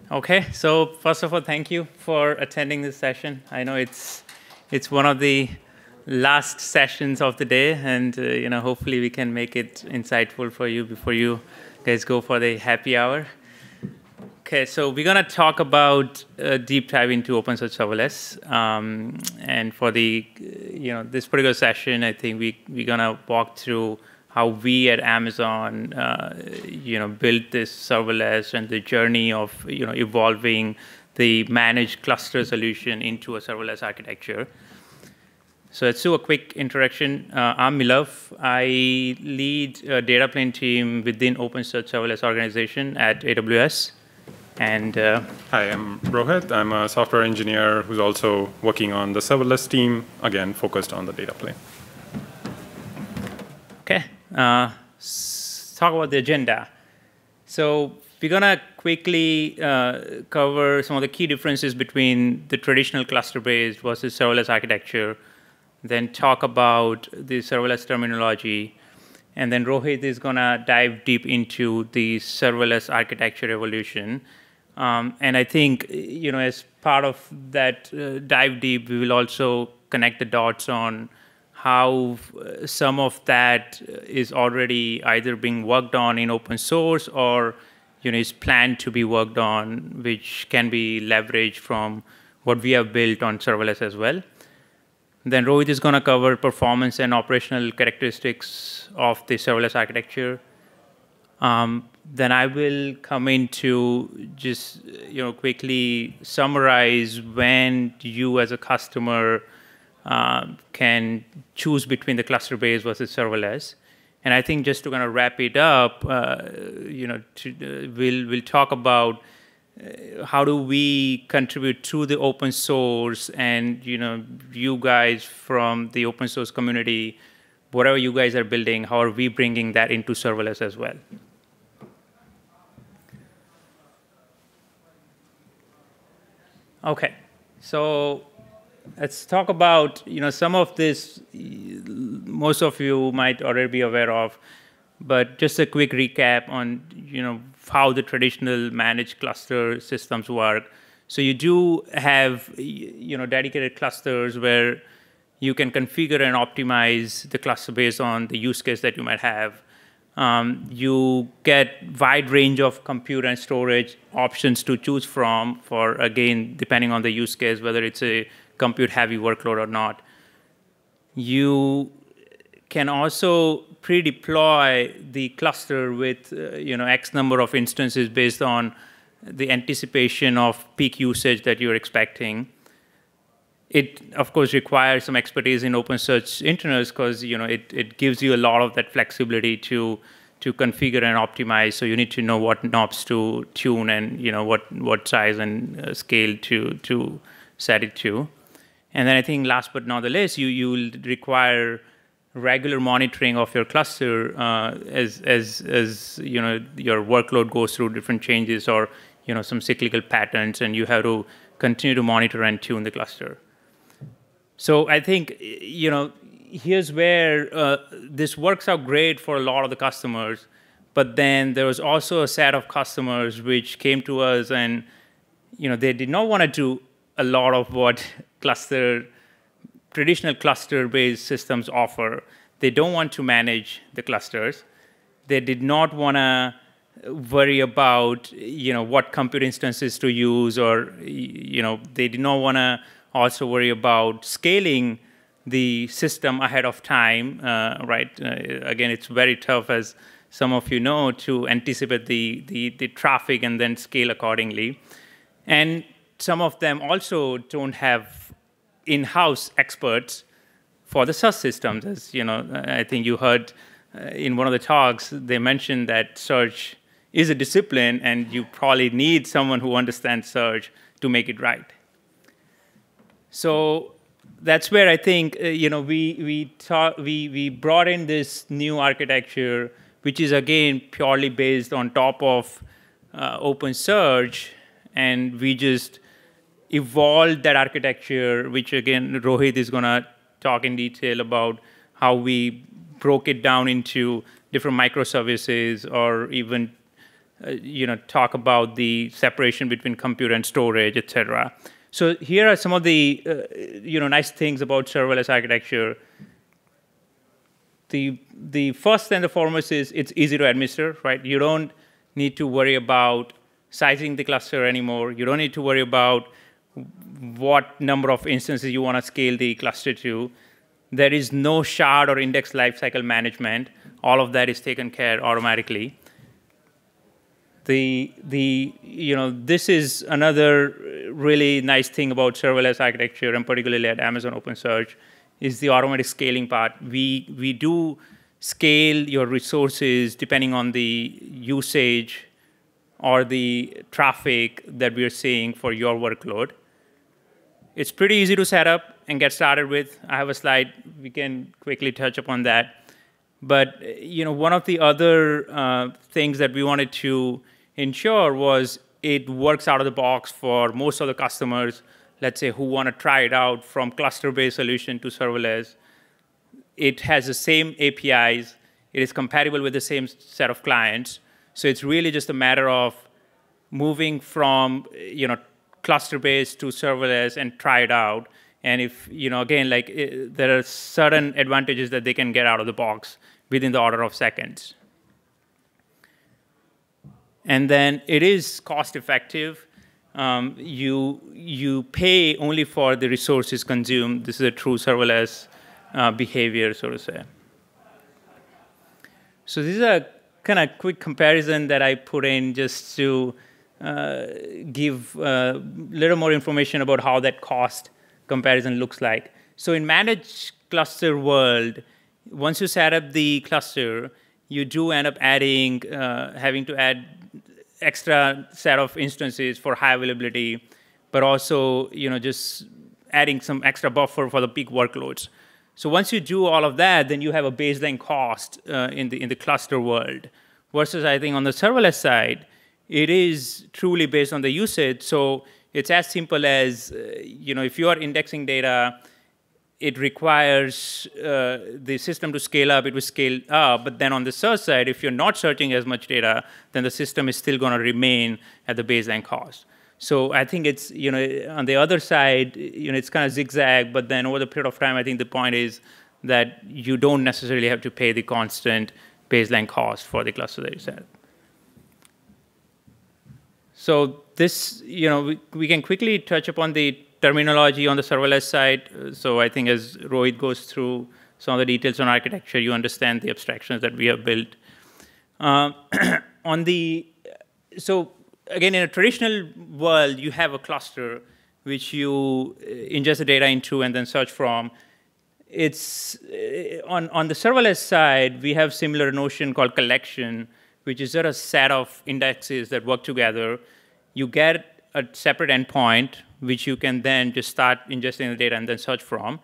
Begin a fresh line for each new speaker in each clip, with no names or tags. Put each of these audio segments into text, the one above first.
Okay, so first of all, thank you for attending this session. I know it's one of the last sessions of the day, and hopefully we can make it insightful for you before you guys go for the happy hour. Okay, so we're gonna talk about deep dive into OpenSearch Serverless, and for the this particular session, I think we're gonna walk through how we at Amazon built this serverless and the journey of evolving the managed cluster solution into a serverless architecture. So let's do a quick introduction. I'm Milav. I lead a data plane team within OpenSearch Serverless organization at AWS. And
Hi, I'm Rohit. I'm a software engineer who's also working on the serverless team, again, focused on the data plane.
Okay, let's talk about the agenda. So we're gonna quickly cover some of the key differences between the traditional cluster-based versus serverless architecture, then talk about the serverless terminology, and then Rohit is gonna dive deep into the serverless architecture evolution. And I think, as part of that dive deep, we will also connect the dots on how some of that is already either being worked on in open source or is planned to be worked on, which can be leveraged from what we have built on serverless as well. Then Rohit is going to cover performance and operational characteristics of the serverless architecture. Then I will come in to just quickly summarize when you as a customer can choose between the cluster-based versus serverless. And I think just to kind of wrap it up, we'll talk about how do we contribute to the open source, and you guys from the open source community, whatever you guys are building, how are we bringing that into serverless as well? Okay, so let's talk about some of this. Most of you might already be aware of, but just a quick recap on how the traditional managed cluster systems work. So you do have dedicated clusters where you can configure and optimize the cluster based on the use case that you might have. You get wide range of compute and storage options to choose from for, again, depending on the use case, whether it's a compute heavy workload or not. You can also pre-deploy the cluster with X number of instances based on the anticipation of peak usage that you're expecting. It, of course, requires some expertise in OpenSearch internals because it gives you a lot of that flexibility to configure and optimize. So you need to know what knobs to tune and what size and scale to set it to. And then I think last but not the least, you will require regular monitoring of your cluster as your workload goes through different changes or some cyclical patterns, and you have to continue to monitor and tune the cluster. So I think here's where this works out great for a lot of the customers, but then there was also a set of customers which came to us and they did not want to do a lot of what traditional cluster-based systems offer. They don't want to manage the clusters. They did not want to worry about what compute instances to use, or they did not want to also worry about scaling the system ahead of time, right? Again, it's very tough, as some of you know, to anticipate the traffic and then scale accordingly. And some of them also don't have in-house experts for the search systems. As I think you heard in one of the talks, they mentioned that search is a discipline, and you probably need someone who understands search to make it right. So that's where I think we brought in this new architecture, which is again purely based on top of OpenSearch, and we just evolved that architecture, which again Rohit is going to talk in detail about how we broke it down into different microservices, or even talk about the separation between compute and storage, et cetera. So here are some of the nice things about serverless architecture. The first and the foremost is it's easy to administer, right? You don't need to worry about sizing the cluster anymore. You don't need to worry about what number of instances you want to scale the cluster to. There is no shard or index lifecycle management. All of that is taken care automatically. This is another really nice thing about serverless architecture, and particularly at Amazon OpenSearch, is the automatic scaling part. We do scale your resources depending on the usage or the traffic that we are seeing for your workload. It's pretty easy to set up and get started with. I have a slide. We can quickly touch upon that. But one of the other things that we wanted to ensure was it works out of the box for most of the customers, let's say, who want to try it out from cluster-based solution to serverless. It has the same APIs. It is compatible with the same set of clients. So it's really just a matter of moving from cluster-based to serverless and try it out. And if, again, there are certain advantages that they can get out of the box within the order of seconds. And then it is cost-effective. You pay only for the resources consumed. This is a true serverless behavior, so to say. So this is a kind of quick comparison that I put in just to give a little more information about how that cost comparison looks like. So in managed cluster world, once you set up the cluster, you do end up adding, having to add extra set of instances for high availability, but also just adding some extra buffer for the peak workloads. So once you do all of that, then you have a baseline cost in the cluster world. Versus, I think on the serverless side, it is truly based on the usage. So it's as simple as if you are indexing data, it requires the system to scale up, it will scale up. But then on the search side, if you're not searching as much data, then the system is still going to remain at the baseline cost. So I think it's, on the other side, it's kind of zigzag. But then over the period of time, I think the point is that you don't necessarily have to pay the constant baseline cost for the cluster that you set. So this, we can quickly touch upon the terminology on the serverless side. So I think as Rohit goes through some of the details on architecture, you understand the abstractions that we have built. So again, in a traditional world, you have a cluster which you ingest the data into and then search from. It's on the serverless side, we have similar notion called collection, which is just a set of indexes that work together. You get a separate endpoint, which you can then just start ingesting the data and then search from.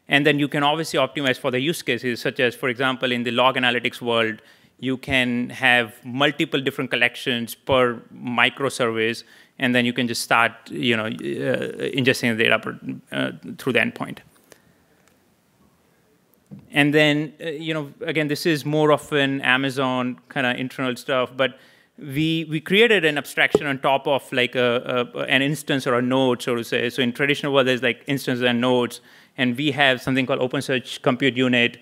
And then you can obviously optimize for the use cases, such as, for example, in the log analytics world, you can have multiple different collections per microservice, and then you can just start ingesting the data through the endpoint. And then, again, this is more of an Amazon kind of internal stuff, but we created an abstraction on top of like an instance or a node, so to say. So in traditional world, there's like instances and nodes, and we have something called OpenSearch Compute Unit,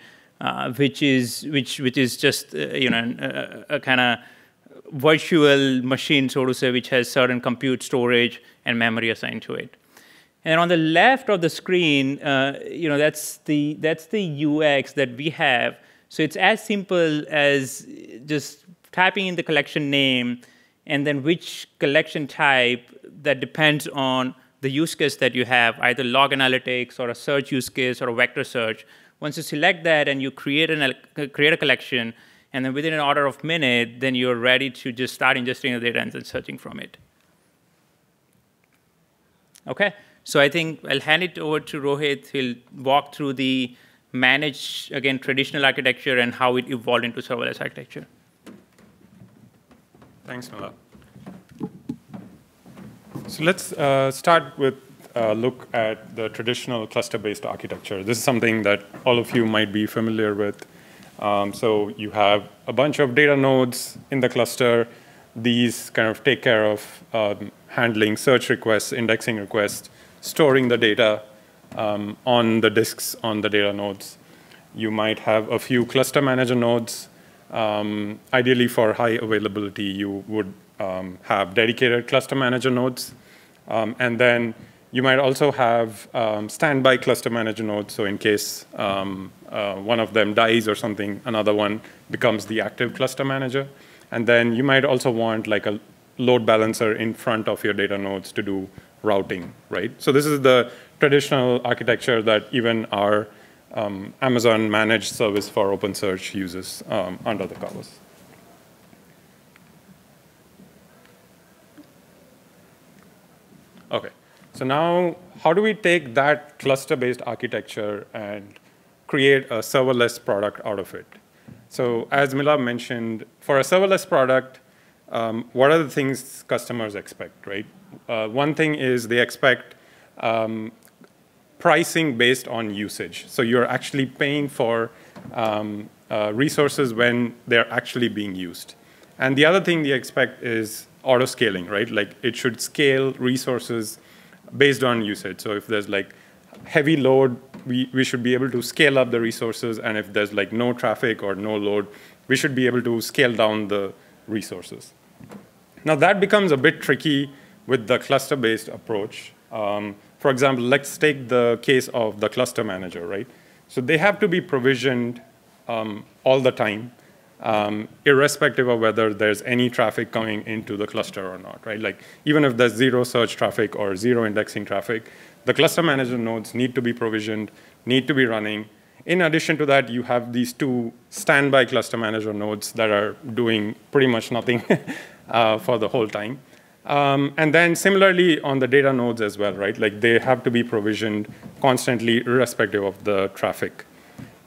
which is just a kind of virtual machine, so to say, which has certain compute, storage, and memory assigned to it. And on the left of the screen, that's the UX that we have. So it's as simple as just typing in the collection name, and then which collection type that depends on the use case that you have, either log analytics or a search use case or a vector search. Once you select that and you create a collection, and then within an order of minute, then you're ready to just start ingesting the data and then searching from it. Okay, so I think I'll hand it over to Rohit. He'll walk through the managed, again, traditional architecture and how it evolved into serverless architecture.
Thanks, Milav. So let's start with a look at the traditional cluster-based architecture. This is something that all of you might be familiar with. So you have a bunch of data nodes in the cluster. these kind of take care of handling search requests, indexing requests, storing the data on the disks on the data nodes. You might have a few cluster manager nodes. Ideally, for high availability, you would have dedicated cluster manager nodes. And then you might also have standby cluster manager nodes. So in case one of them dies or something, another one becomes the active cluster manager. And then you might also want like a load balancer in front of your data nodes to do routing, right? So this is the traditional architecture that even our Amazon managed service for OpenSearch uses under the covers. Okay, so now how do we take that cluster-based architecture and create a serverless product out of it? So as Milav mentioned, for a serverless product, what are the things customers expect, right? One thing is they expect pricing based on usage. So you're actually paying for resources when they're actually being used. And the other thing they expect is auto-scaling, right? Like it should scale resources based on usage. So if there's like heavy load, we should be able to scale up the resources. And if there's like no traffic or no load, we should be able to scale down the resources. Now that becomes a bit tricky with the cluster-based approach. For example, let's take the case of the cluster manager, right? So they have to be provisioned all the time, irrespective of whether there's any traffic coming into the cluster or not, right? Like even if there's zero search traffic or zero indexing traffic, the cluster manager nodes need to be provisioned, need to be running. In addition to that, you have these two standby cluster manager nodes that are doing pretty much nothing for the whole time. And then similarly on the data nodes as well, right? Like they have to be provisioned constantly irrespective of the traffic.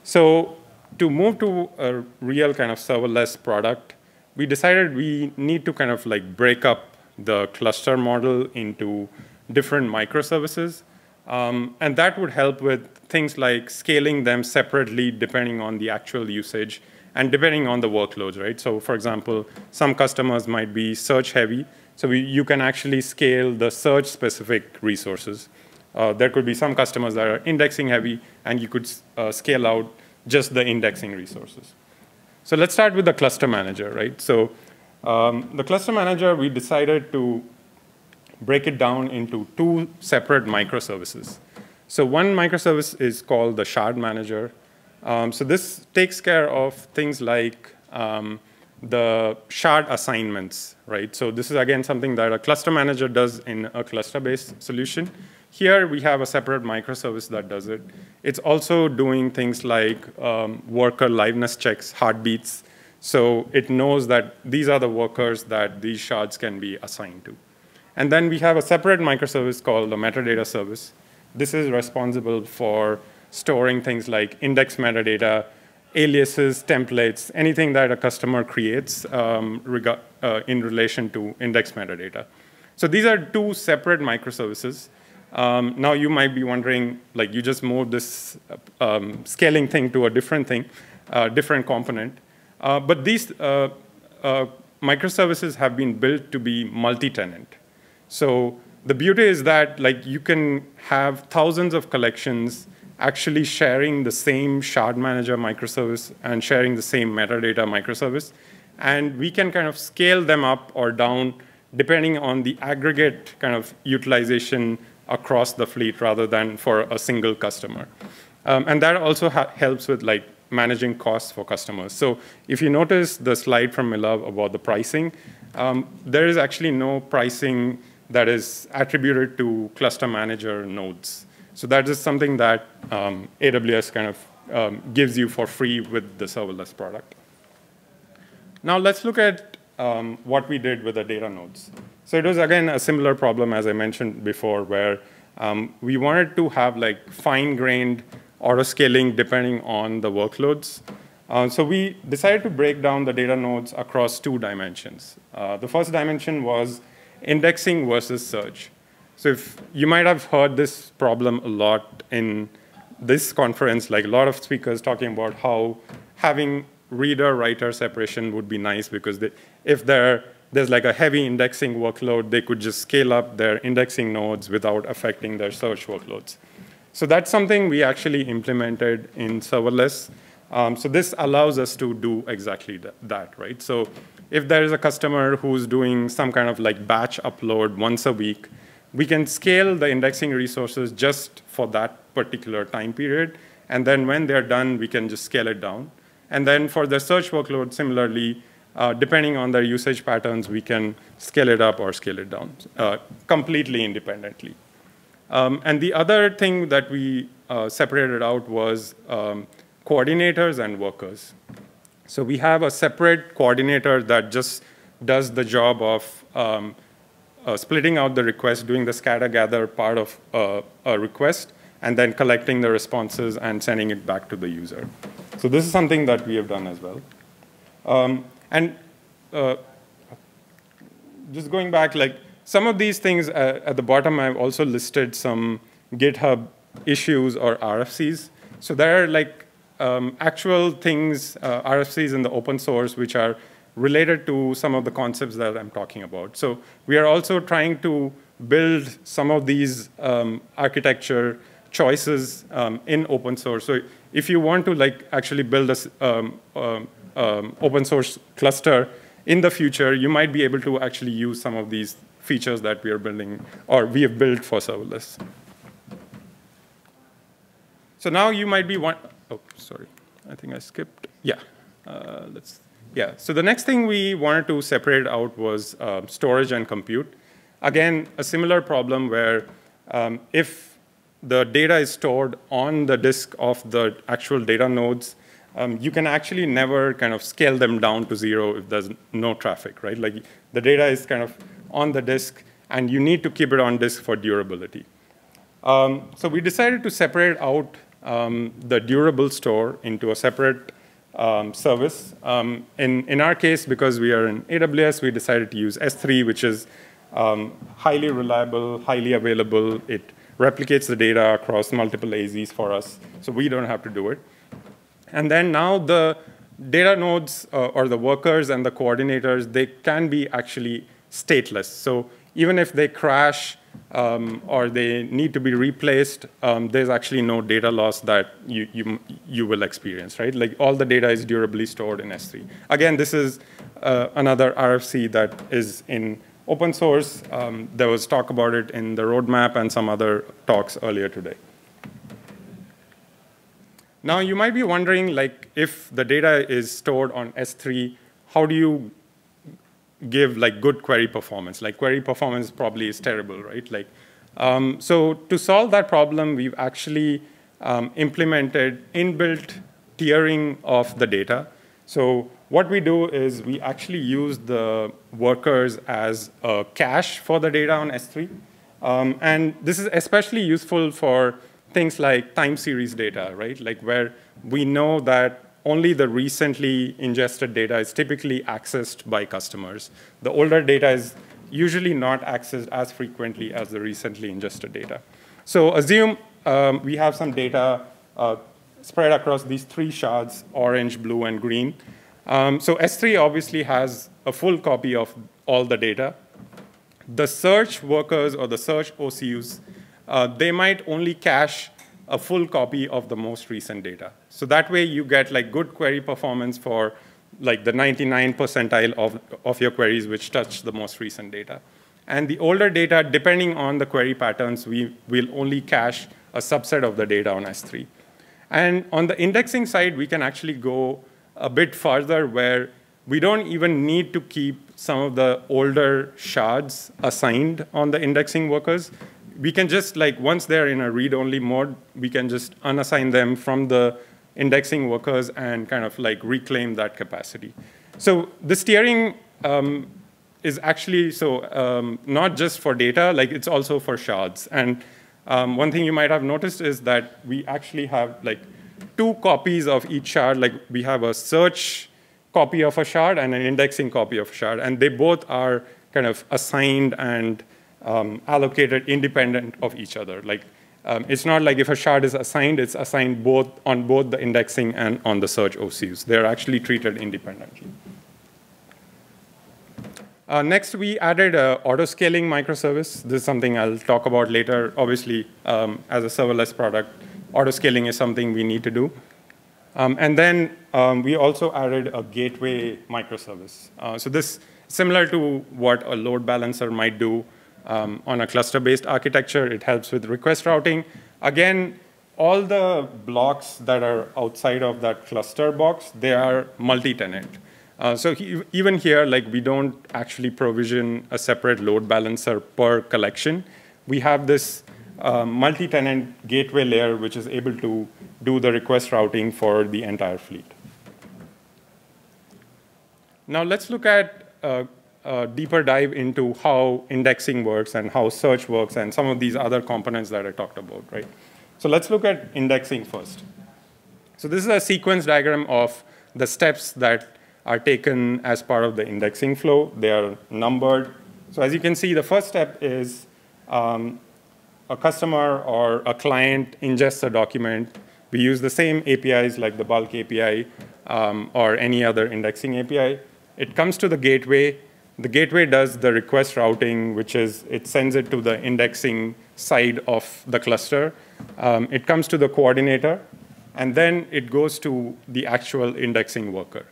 So to move to a real kind of serverless product, we decided we need to kind of like break up the cluster model into different microservices. And that would help with things like scaling them separately depending on the actual usage and depending on the workloads, right? So for example, some customers might be search heavy. So you can actually scale the search-specific resources. There could be some customers that are indexing heavy, and you could scale out just the indexing resources. So let's start with the cluster manager, right? So the cluster manager, we decided to break it down into two separate microservices. So one microservice is called the shard manager. So this takes care of things like the shard assignments, right? So this is, again, something that a cluster manager does in a cluster-based solution. Here, we have a separate microservice that does it. It's also doing things like worker liveness checks, heartbeats. So it knows that these are the workers that these shards can be assigned to. And then we have a separate microservice called the metadata service. This is responsible for storing things like index metadata, aliases, templates, anything that a customer creates in relation to index metadata. So these are two separate microservices. Now you might be wondering, like you just moved this scaling thing to a different thing, different component. But these microservices have been built to be multi-tenant. So the beauty is that like you can have thousands of collections actually sharing the same shard manager microservice and sharing the same metadata microservice. And we can kind of scale them up or down depending on the aggregate kind of utilization across the fleet rather than for a single customer. And that also helps with like managing costs for customers. So if you notice the slide from Milav about the pricing, there is actually no pricing that is attributed to cluster manager nodes. So that is something that AWS kind of gives you for free with the serverless product. Now let's look at what we did with the data nodes. So it was, again, a similar problem as I mentioned before, where we wanted to have like fine-grained auto-scaling depending on the workloads. So we decided to break down the data nodes across two dimensions. The first dimension was indexing versus search. So if you might have heard this problem a lot in this conference, like a lot of speakers talking about how having reader-writer separation would be nice because if there are there's like a heavy indexing workload, they could just scale up their indexing nodes without affecting their search workloads. So that's something we actually implemented in serverless. So this allows us to do exactly that, right? So if there is a customer who's doing some kind of like batch upload once a week, we can scale the indexing resources just for that particular time period. And then when they're done, we can just scale it down. And then for the search workload, similarly, depending on their usage patterns, we can scale it up or scale it down completely independently. And the other thing that we separated out was coordinators and workers. So we have a separate coordinator that just does the job of splitting out the request, doing the scatter gather part of a request, and then collecting the responses and sending it back to the user. So this is something that we have done as well. And just going back, like some of these things at the bottom, I've also listed some GitHub issues or RFCs. So there are like actual things, RFCs in the open source, which are related to some of the concepts that I'm talking about. So we are also trying to build some of these architecture choices in open source. So if you want to like actually build a open source cluster in the future, you might be able to actually use some of these features that we are building or we have built for serverless. So now you might be oh, sorry, I think I skipped. Yeah, yeah. So the next thing we wanted to separate out was storage and compute. Again, a similar problem where if the data is stored on the disk of the actual data nodes, you can actually never kind of scale them down to 0 if there's no traffic, right? Like the data is kind of on the disk, and you need to keep it on disk for durability. So we decided to separate out the durable store into a separate service. In our case, because we are in AWS, we decided to use S3, which is highly reliable, highly available. It replicates the data across multiple AZs for us, so we don't have to do it. And then now the data nodes or the workers and the coordinators, they can be actually stateless. So even if they crash or they need to be replaced, there's actually no data loss that you will experience, right? Like all the data is durably stored in S3. Again, this is another RFC that is in open source. There was talk about it in the roadmap and some other talks earlier today. Now, you might be wondering, like, if the data is stored on S3, how do you give like good query performance? Like query performance probably is terrible, right? Like, so to solve that problem, we've actually implemented inbuilt tiering of the data. So what we do is we actually use the workers as a cache for the data on S3. And this is especially useful for things like time series data, right? Like where we know that only the recently ingested data is typically accessed by customers. The older data is usually not accessed as frequently as the recently ingested data. So assume we have some data spread across these 3 shards, orange, blue, and green. So S3 obviously has a full copy of all the data. The search workers or the search OCUs, they might only cache a full copy of the most recent data. So that way you get like good query performance for like the 99th percentile of your queries which touch the most recent data. And the older data, depending on the query patterns, we will only cache a subset of the data on S3. And on the indexing side, we can actually go a bit farther where we don't even need to keep some of the older shards assigned on the indexing workers. We can just, like, once they're in a read-only mode, we can just unassign them from the indexing workers and kind of like reclaim that capacity. So this tiering is actually not just for data, like it's also for shards. And one thing you might have noticed is that we actually have like 2 copies of each shard. Like we have a search copy of a shard and an indexing copy of a shard, and they both are kind of assigned and allocated independent of each other. Like it's not like if a shard is assigned, it's assigned both on both the indexing and on the search OCUs. They're actually treated independently. Next, we added auto-scaling microservice. This is something I'll talk about later. Obviously, as a serverless product, auto-scaling is something we need to do. And then we also added a gateway microservice. So this, similar to what a load balancer might do on a cluster-based architecture, it helps with request routing. Again, all the blocks that are outside of that cluster box, they are multi-tenant. So even here, like, we don't actually provision a separate load balancer per collection. We have this multi-tenant gateway layer, which is able to do the request routing for the entire fleet. Now let's look at a deeper dive into how indexing works and how search works and some of these other components that I talked about, right? So let's look at indexing first. So this is a sequence diagram of the steps that are taken as part of the indexing flow. They are numbered. So as you can see, the first step is a customer or a client ingests a document. We use the same APIs like the bulk API or any other indexing API. It comes to the gateway. The gateway does the request routing, which is it sends it to the indexing side of the cluster. It comes to the coordinator, and then it goes to the actual indexing worker.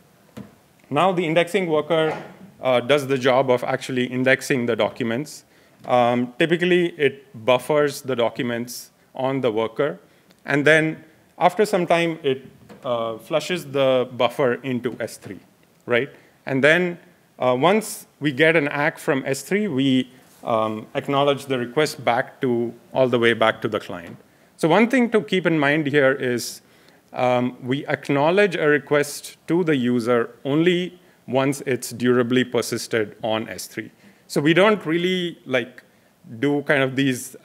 Now the indexing worker does the job of actually indexing the documents. Typically, it buffers the documents on the worker. And then after some time, it flushes the buffer into S3, right? And then once we get an ACK from S3, we acknowledge the request back to all the way back to the client. So one thing to keep in mind here is we acknowledge a request to the user only once it's durably persisted on S3. So we don't really like do kind of these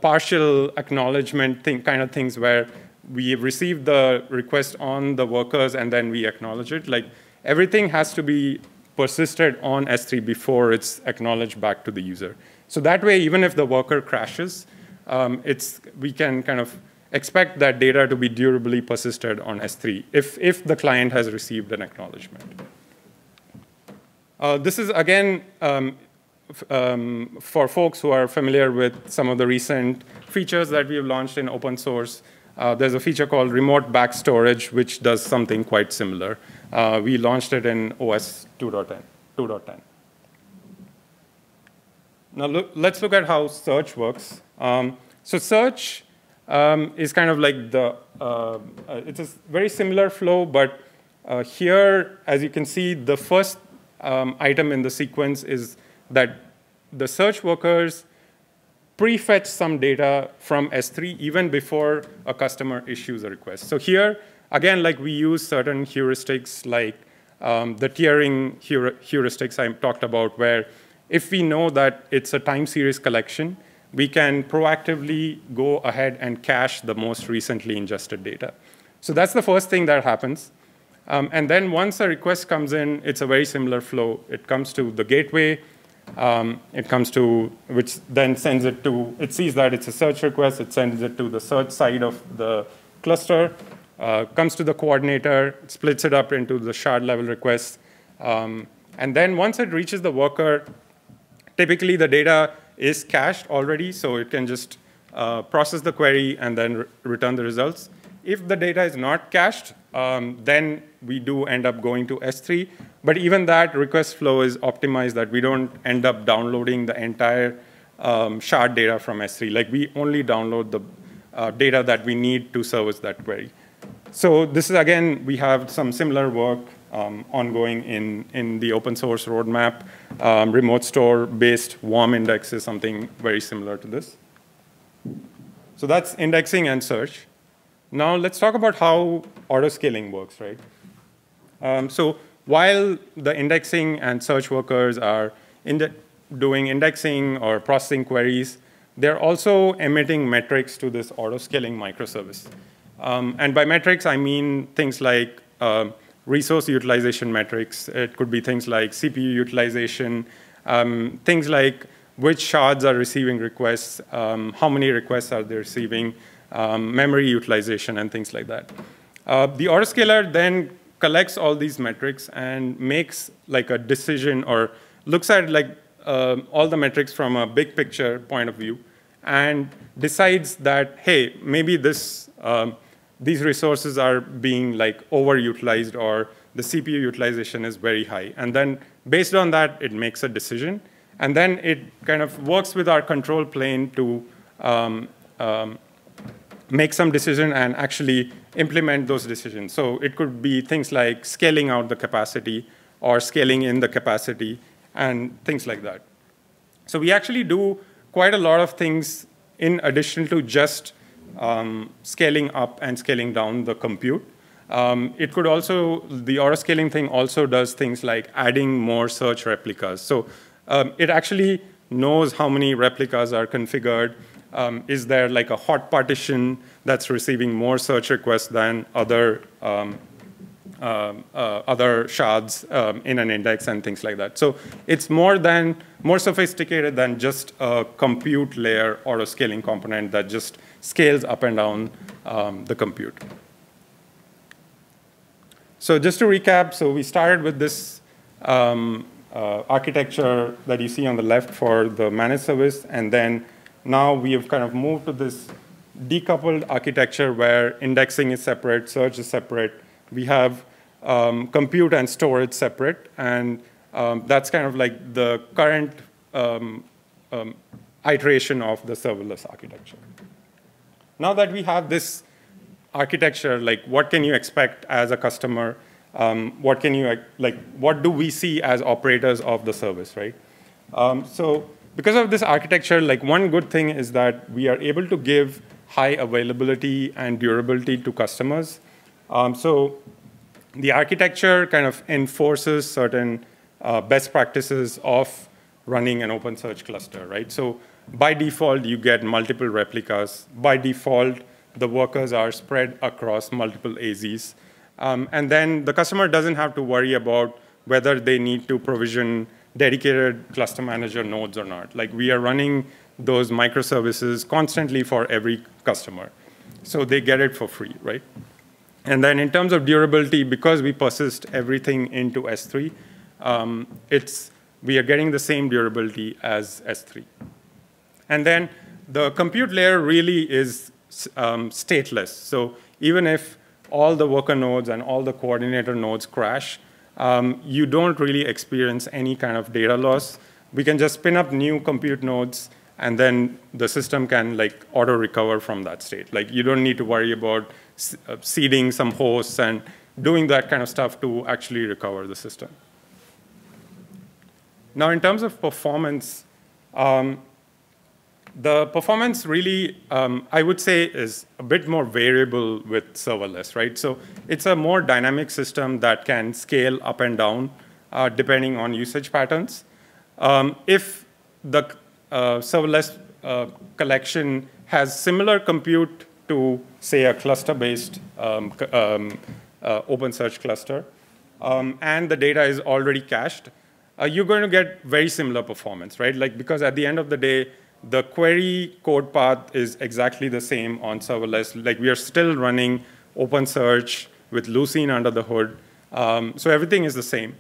partial acknowledgement kind of things where we receive the request on the workers and then we acknowledge it. Like everything has to be persisted on S3 before it's acknowledged back to the user. So that way, even if the worker crashes, we can kind of expect that data to be durably persisted on S3 if the client has received an acknowledgement. This is, again, for folks who are familiar with some of the recent features that we have launched in open source. There's a feature called remote back storage, which does something quite similar. We launched it in OS 2.10. Now let's look at how search works. So search is kind of like it's a very similar flow, but here, as you can see, the first item in the sequence is that the search workers prefetch some data from S3 even before a customer issues a request. So here, again, like we use certain heuristics like the tiering heuristics I talked about, where if we know that it's a time series collection, we can proactively go ahead and cache the most recently ingested data. So that's the first thing that happens. And then once a request comes in, it's a very similar flow. It comes to the gateway. It comes to, which then sends it to, it sees that it's a search request. It sends it to the search side of the cluster, comes to the coordinator, splits it up into the shard level requests. And then once it reaches the worker, typically the data is cached already, so it can just process the query and then return the results. If the data is not cached, then we do end up going to S3. But even that request flow is optimized that we don't end up downloading the entire shard data from S3. Like we only download the data that we need to service that query. So this is, again, we have some similar work ongoing in the open source roadmap. Remote store-based warm index is something very similar to this. So that's indexing and search. Now let's talk about how auto-scaling works, right? So while the indexing and search workers are doing indexing or processing queries, they're also emitting metrics to this auto-scaling microservice. And by metrics, I mean things like resource utilization metrics. It could be things like CPU utilization, things like which shards are receiving requests, how many requests are they receiving, memory utilization, and things like that. The autoscaler then collects all these metrics and makes like a decision or looks at like all the metrics from a big picture point of view, and decides that, hey, maybe these resources are being like overutilized, or the CPU utilization is very high. And then based on that, it makes a decision. And then it kind of works with our control plane to make some decision and actually implement those decisions. So it could be things like scaling out the capacity or scaling in the capacity and things like that. So we actually do quite a lot of things in addition to just scaling up and scaling down the compute. It could also, the autoscaling thing also does things like adding more search replicas. So it actually knows how many replicas are configured. Is there like a hot partition that's receiving more search requests than other shards in an index and things like that. So it's more sophisticated than just a compute layer autoscaling component that just scales up and down the compute. So just to recap, so we started with this architecture that you see on the left for the managed service, and then now we have kind of moved to this decoupled architecture where indexing is separate, search is separate. We have compute and storage separate, and that's kind of like the current iteration of the serverless architecture. Now that we have this architecture, like what can you expect as a customer? What do we see as operators of the service, right? So because of this architecture, like one good thing is that we are able to give high availability and durability to customers. So the architecture kind of enforces certain best practices of running an OpenSearch cluster, right? So by default, you get multiple replicas. By default, the workers are spread across multiple AZs. And then the customer doesn't have to worry about whether they need to provision dedicated cluster manager nodes or not. Like we are running those microservices constantly for every customer. So they get it for free, right? And then in terms of durability, because we persist everything into S3, we are getting the same durability as S3. And then the compute layer really is stateless. So even if all the worker nodes and all the coordinator nodes crash, you don't really experience any kind of data loss. We can just spin up new compute nodes, and then the system can like auto recover from that state. Like you don't need to worry about seeding some hosts and doing that kind of stuff to actually recover the system. Now, in terms of performance, the performance really, I would say, is a bit more variable with serverless, right? So it's a more dynamic system that can scale up and down depending on usage patterns. If the serverless collection has similar compute to, say, a cluster-based OpenSearch cluster, and the data is already cached, you're going to get very similar performance, right? Like, because at the end of the day, the query code path is exactly the same on serverless. Like, we are still running OpenSearch with Lucene under the hood. So everything is the same.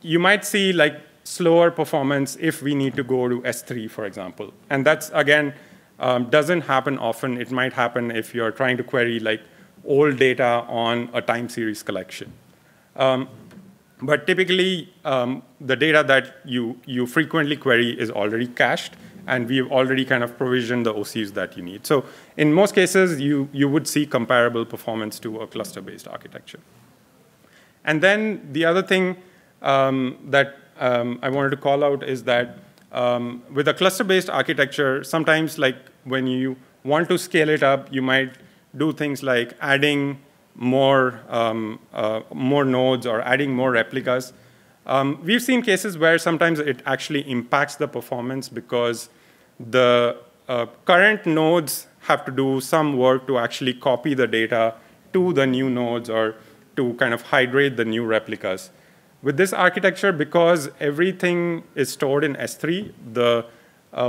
You might see like slower performance if we need to go to S3, for example. And that's, again, doesn't happen often. It might happen if you're trying to query like old data on a time series collection. But typically, the data that you frequently query is already cached, and we've already kind of provisioned the OCs that you need. So in most cases, you would see comparable performance to a cluster-based architecture. And then the other thing that I wanted to call out is that with a cluster-based architecture, sometimes like when you want to scale it up, you might do things like adding more nodes or adding more replicas. We've seen cases where sometimes it actually impacts the performance because the current nodes have to do some work to actually copy the data to the new nodes or to kind of hydrate the new replicas. With this architecture, because everything is stored in S3, the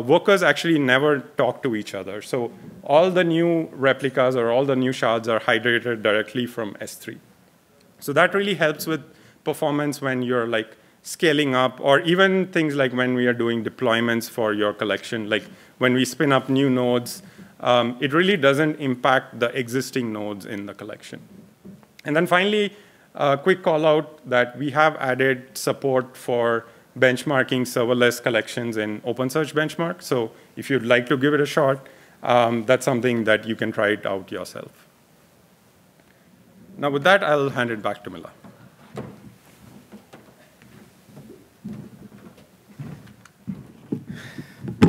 workers actually never talk to each other. So all the new replicas or all the new shards are hydrated directly from S3. So that really helps with performance when you're like scaling up, or even things like when we are doing deployments for your collection, like when we spin up new nodes, it really doesn't impact the existing nodes in the collection. And then finally, a quick call out that we have added support for benchmarking serverless collections in OpenSearch benchmark. So if you'd like to give it a shot, that's something that you can try it out yourself. Now with that, I'll hand it back to Mila.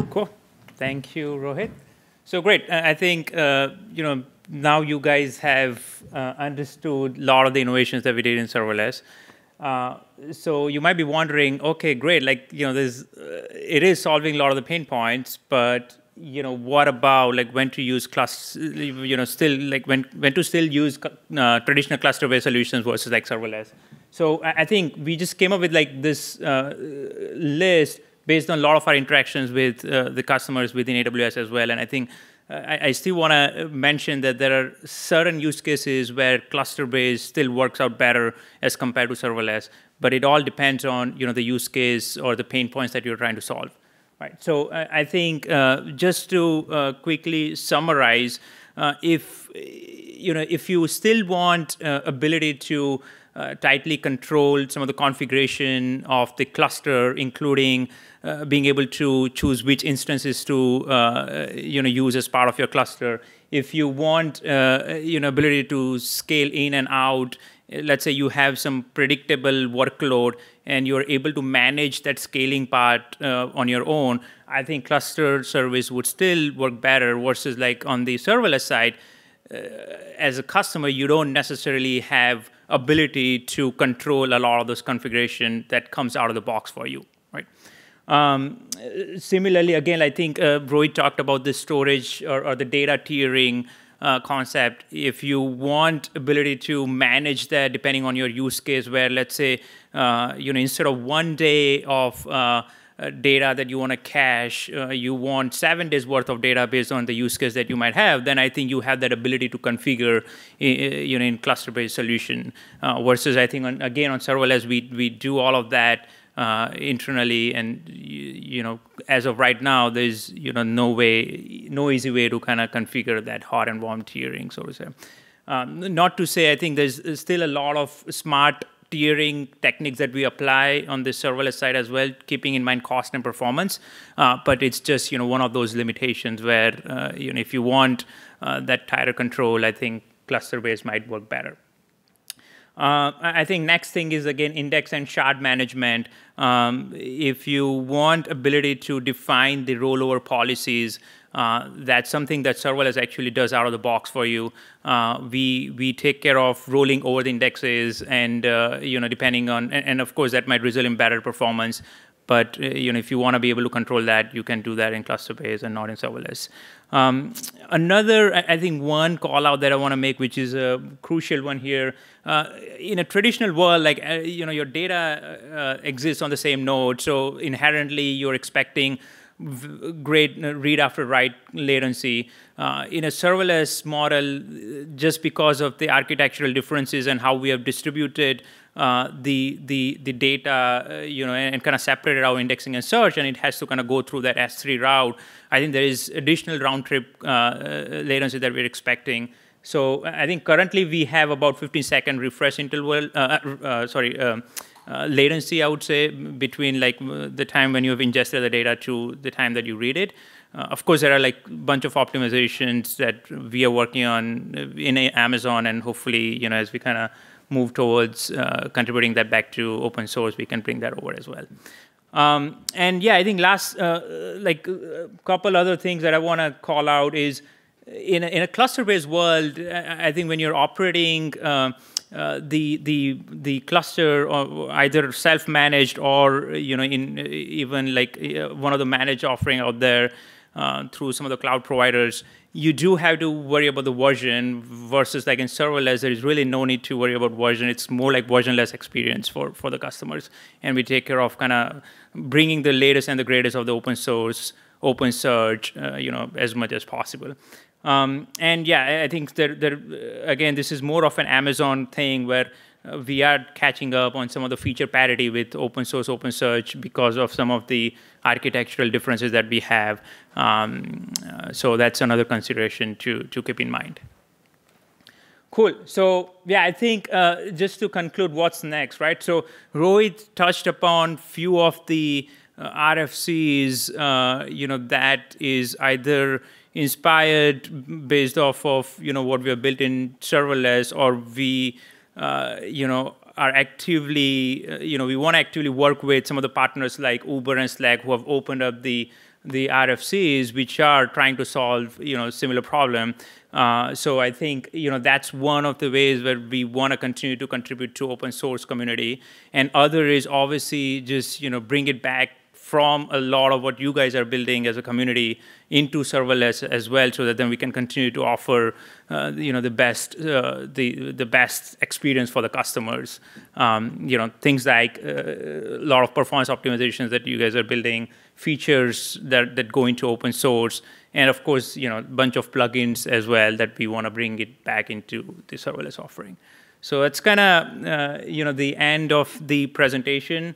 Cool. Thank you, Rohit. So great. I think now you guys have understood a lot of the innovations that we did in serverless. So you might be wondering, okay, great. Like it is solving a lot of the pain points, but what about like when to use still like when to still use traditional cluster-based solutions versus like serverless. So I think we just came up with like this list based on a lot of our interactions with the customers within AWS as well. And I think I still want to mention that there are certain use cases where cluster-based still works out better as compared to serverless, but it all depends on the use case or the pain points that you're trying to solve. Right. So I think just to quickly summarize, if you still want ability to tightly control some of the configuration of the cluster, including being able to choose which instances to use as part of your cluster. If you want ability to scale in and out, let's say you have some predictable workload and you're able to manage that scaling part on your own, I think cluster service would still work better versus like on the serverless side. As a customer, you don't necessarily have ability to control a lot of this configuration that comes out of the box for you, right? Similarly, again, I think Rohit talked about the storage or the data tiering concept. If you want ability to manage that depending on your use case, where let's say instead of 1 day of data that you want to cache, you want 7 days worth of data based on the use case that you might have, then I think you have that ability to configure in cluster-based solution. Versus I think again on serverless we do all of that internally, and as of right now there's no easy way to kind of configure that hot and warm tiering, so to say. Not to say I think there's still a lot of smart tiering techniques that we apply on the serverless side as well, keeping in mind cost and performance. But it's just one of those limitations where if you want that tighter control, I think cluster-based might work better. I think next thing is again index and shard management. If you want ability to define the rollover policies, that's something that serverless actually does out of the box for you. We take care of rolling over the indexes, and depending on and of course that might result in better performance. But if you want to be able to control that, you can do that in cluster-based and not in serverless. Another, I think, one call out that I want to make, which is a crucial one here. In a traditional world, like your data exists on the same node, so inherently you're expecting great read after write latency. In a serverless model, just because of the architectural differences and how we have distributed the data, and kind of separated our indexing and search, and it has to kind of go through that S3 route. I think there is additional round trip latency that we're expecting. So I think currently we have about 15-second refresh interval, latency, I would say, between like the time when you have ingested the data to the time that you read it. Of course, there are like a bunch of optimizations that we are working on in Amazon, and hopefully, as we kind of move towards contributing that back to open source, we can bring that over as well. And yeah, I think last, like a couple other things that I want to call out is in a cluster-based world, I think when you're operating the cluster, or either self-managed or in even like one of the managed offering out there through some of the cloud providers, you do have to worry about the version, versus like in serverless, there is really no need to worry about version. It's more like versionless experience for the customers. And we take care of kind of bringing the latest and the greatest of the open source, OpenSearch, as much as possible. And yeah, I think that again, this is more of an Amazon thing where we are catching up on some of the feature parity with open source OpenSearch because of some of the architectural differences that we have. So that's another consideration to keep in mind. Cool. So yeah, I think just to conclude, what's next, right? So Rohit touched upon few of the RFCs, that is either inspired based off of what we have built in serverless, or we are actively we want to actively work with some of the partners like Uber and Slack who have opened up the RFCs, which are trying to solve similar problem. So I think that's one of the ways where we want to continue to contribute to open source community. And other is obviously just bring it back from a lot of what you guys are building as a community into serverless as well, so that then we can continue to offer the best experience for the customers. Things like a lot of performance optimizations that you guys are building, features that go into open source, and of course a bunch of plugins as well that we want to bring it back into the serverless offering. So that's kind of the end of the presentation.